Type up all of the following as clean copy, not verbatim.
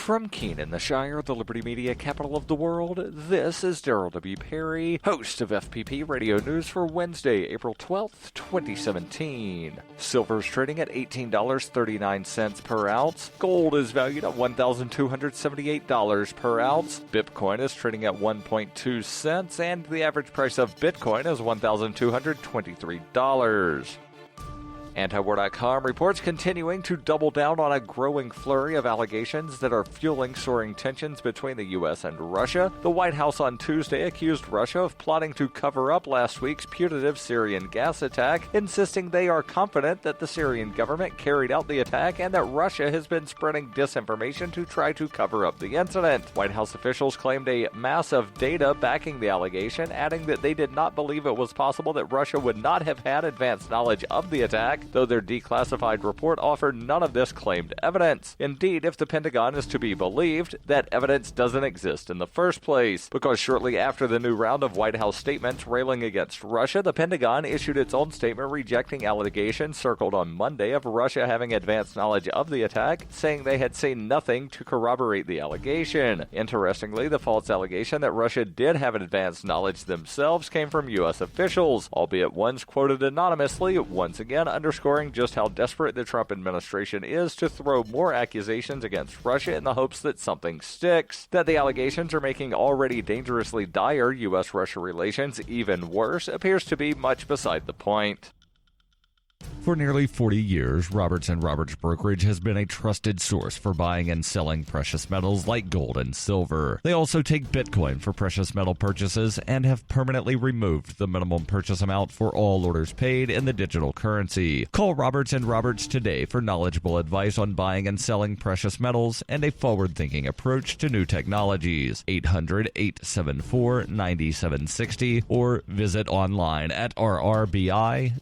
From Keene, the Shire, the Liberty Media capital of the world, this is Daryl W. Perry, host of FPP Radio News for Wednesday, April 12th, 2017. Silver is trading at $18.39 per ounce. Gold is valued at $1,278 per ounce. Bitcoin is trading at 1.2 cents, and the average price of Bitcoin is $1,223. Antiwar.com reports continuing to double down on a growing flurry of allegations that are fueling soaring tensions between the U.S. and Russia. The White House on Tuesday accused Russia of plotting to cover up last week's putative Syrian gas attack, insisting they are confident that the Syrian government carried out the attack and that Russia has been spreading disinformation to try to cover up the incident. White House officials claimed a mass of data backing the allegation, adding that they did not believe it was possible that Russia would not have had advanced knowledge of the attack, though their declassified report offered none of this claimed evidence. Indeed, if the Pentagon is to be believed, that evidence doesn't exist in the first place, because shortly after the new round of White House statements railing against Russia, the Pentagon issued its own statement rejecting allegations circled on Monday of Russia having advanced knowledge of the attack, saying they had seen nothing to corroborate the allegation. Interestingly, the false allegation that Russia did have advanced knowledge themselves came from U.S. officials, albeit ones quoted anonymously, once again underscoring just how desperate the Trump administration is to throw more accusations against Russia in the hopes that something sticks. That the allegations are making already dangerously dire U.S.-Russia relations even worse appears to be much beside the point. For nearly 40 years, Roberts & Roberts Brokerage has been a trusted source for buying and selling precious metals like gold and silver. They also take Bitcoin for precious metal purchases and have permanently removed the minimum purchase amount for all orders paid in the digital currency. Call Roberts & Roberts today for knowledgeable advice on buying and selling precious metals and a forward-thinking approach to new technologies. 800-874-9760 or visit online at rrbi.co.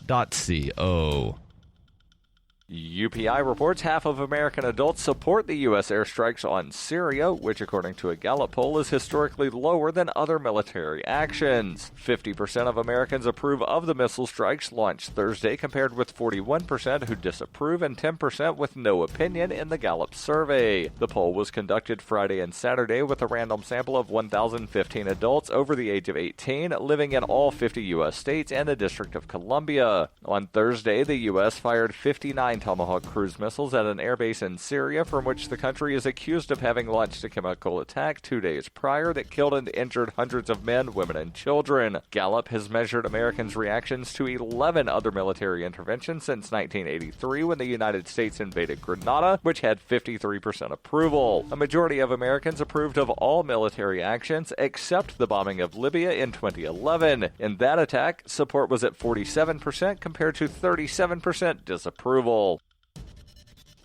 UPI reports half of American adults support the U.S. airstrikes on Syria, which according to a Gallup poll is historically lower than other military actions. 50% of Americans approve of the missile strikes launched Thursday, compared with 41% who disapprove and 10% with no opinion in the Gallup survey. The poll was conducted Friday and Saturday with a random sample of 1,015 adults over the age of 18 living in all 50 U.S. states and the District of Columbia. On Thursday, the U.S. fired 59 Tomahawk cruise missiles at an airbase in Syria, from which the country is accused of having launched a chemical attack 2 days prior that killed and injured hundreds of men, women, and children. Gallup has measured Americans' reactions to 11 other military interventions since 1983, when the United States invaded Grenada, which had 53% approval. A majority of Americans approved of all military actions except the bombing of Libya in 2011. In that attack, support was at 47% compared to 37% disapproval.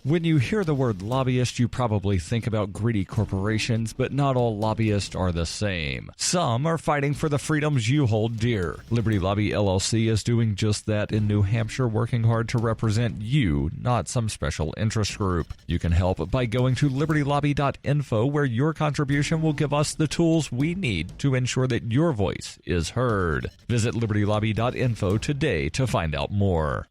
When you hear the word lobbyist, you probably think about greedy corporations, but not all lobbyists are the same. Some are fighting for the freedoms you hold dear. Liberty Lobby LLC is doing just that in New Hampshire, working hard to represent you, not some special interest group. You can help by going to libertylobby.info, where your contribution will give us the tools we need to ensure that your voice is heard. Visit libertylobby.info today to find out more.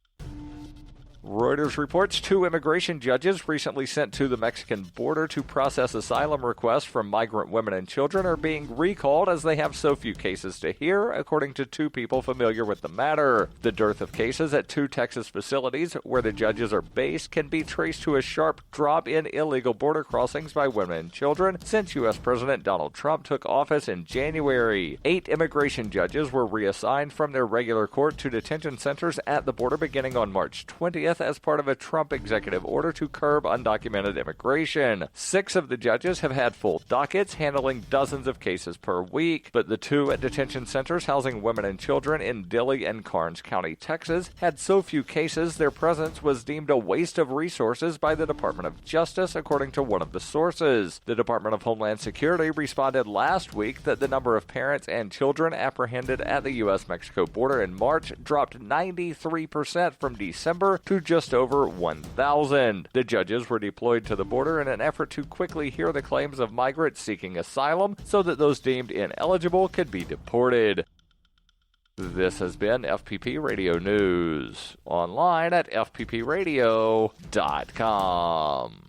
Reuters reports 2 immigration judges recently sent to the Mexican border to process asylum requests from migrant women and children are being recalled as they have so few cases to hear, according to 2 people familiar with the matter. The dearth of cases at 2 Texas facilities where the judges are based can be traced to a sharp drop in illegal border crossings by women and children since U.S. President Donald Trump took office in January. 8 immigration judges were reassigned from their regular court to detention centers at the border beginning on March 20th. As part of a Trump executive order to curb undocumented immigration. 6 of the judges have had full dockets, handling dozens of cases per week, but the 2 at detention centers housing women and children in Dilley and Karnes County, Texas, had so few cases their presence was deemed a waste of resources by the Department of Justice, according to one of the sources. The Department of Homeland Security responded last week that the number of parents and children apprehended at the U.S.-Mexico border in March dropped 93% from December to just over 1,000. The judges were deployed to the border in an effort to quickly hear the claims of migrants seeking asylum so that those deemed ineligible could be deported. This has been FPP Radio News, online at fppradio.com.